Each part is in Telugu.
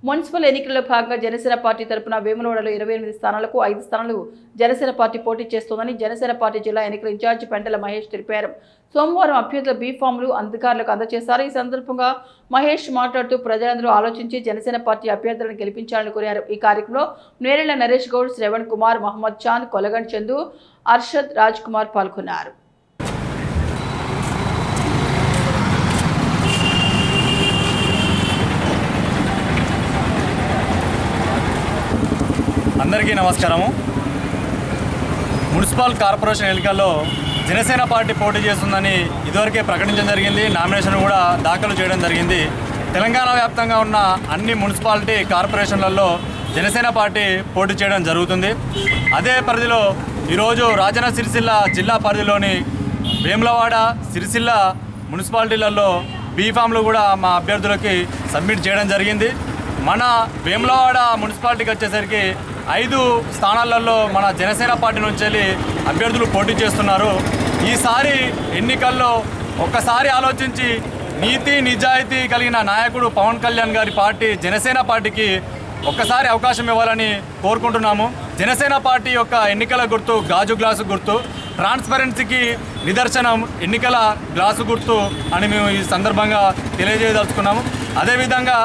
మున్సిపల్ ఎన్నికల్లో భాగంగా జనసేన పార్టీ తరపున వేములవాడలో 28 స్థానాలకు 5 స్థానాలు జనసేన పార్టీ పోటీ చేస్తోందని జనసేన పార్టీ జిల్లా ఎన్నికల ఇన్ఛార్జి పెంటల మహేష్ తెలిపారు. సోమవారం అభ్యర్థుల బీ ఫామ్లు అధికారులకు అందజేశారు. ఈ సందర్భంగా మహేష్ మాట్లాడుతూ ప్రజలందరూ ఆలోచించి జనసేన పార్టీ అభ్యర్థులను గెలిపించాలని కోరారు. ఈ కార్యక్రమంలో నేరెళ్ల నరేష్ గౌడ్, శ్రవణ్ కుమార్, మహమ్మద్ చాంద్, కొలగండ్ చందు, అర్షద్ రాజ్ కుమార్ పాల్గొన్నారు. అందరికీ నమస్కారము. మున్సిపల్ కార్పొరేషన్ ఎన్నికల్లో జనసేన పార్టీ పోటీ చేస్తుందని ఇదివరకే ప్రకటించడం జరిగింది. నామినేషన్ కూడా దాఖలు చేయడం జరిగింది. తెలంగాణ వ్యాప్తంగా ఉన్న అన్ని మున్సిపాలిటీ కార్పొరేషన్లలో జనసేన పార్టీ పోటీ చేయడం జరుగుతుంది. అదే పరిధిలో ఈరోజు రాజన్న సిరిసిల్ల జిల్లా పరిధిలోని వేములవాడ, సిరిసిల్ల మున్సిపాలిటీలలో బీఫామ్లు కూడా మా అభ్యర్థులకి సబ్మిట్ చేయడం జరిగింది. మన వేములవాడ మున్సిపాలిటీకి వచ్చేసరికి 5 స్థానాలలో మన జనసేన పార్టీ నుంచి వెళ్ళి అభ్యర్థులు పోటీ చేస్తున్నారు. ఈసారి ఎన్నికల్లో ఒక్కసారి ఆలోచించి నీతి నిజాయితీ కలిగిన నాయకుడు పవన్ కళ్యాణ్ గారి పార్టీ జనసేన పార్టీకి ఒక్కసారి అవకాశం ఇవ్వాలని కోరుకుంటున్నాము. జనసేన పార్టీ యొక్క ఎన్నికల గుర్తు గాజు గ్లాసు గుర్తు, ట్రాన్స్పరెన్సీకి నిదర్శనం ఎన్నికల గ్లాసు గుర్తు అని మేము ఈ సందర్భంగా తెలియజేయదలుచుకున్నాము. అదేవిధంగా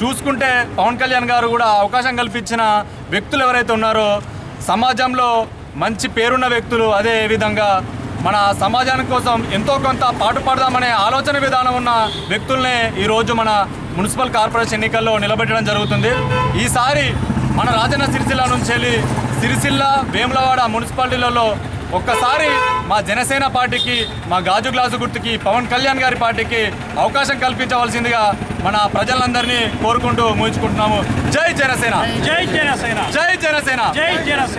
చూసుకుంటే పవన్ కళ్యాణ్ గారు కూడా అవకాశం కల్పించిన వ్యక్తులు ఎవరైతే ఉన్నారో సమాజంలో మంచి పేరున్న వ్యక్తులు, అదే విధంగా మన సమాజానికి కోసం ఎంతో కొంత పాటుపడదామనే ఆలోచన విధానం ఉన్న వ్యక్తులనే ఈరోజు మన మున్సిపల్ కార్పొరేషన్ ఎన్నికల్లో నిలబెట్టడం జరుగుతుంది. ఈసారి మన రాజన్న సిరిసిల్ల నుంచి వెళ్ళి సిరిసిల్ల, వేములవాడ మున్సిపాలిటీలలో ఒక్కసారి మా జనసేన పార్టీకి, మా గాజు గ్లాసు గుర్తుకి, పవన్ కళ్యాణ్ గారి పార్టీకి అవకాశం కల్పించవలసిందిగా మన ప్రజలందరినీ కోరుకుంటూ ముగించుకుంటున్నాము. జై జనసేన, జై జనసేన, జై జనసేన, జై జనసేన.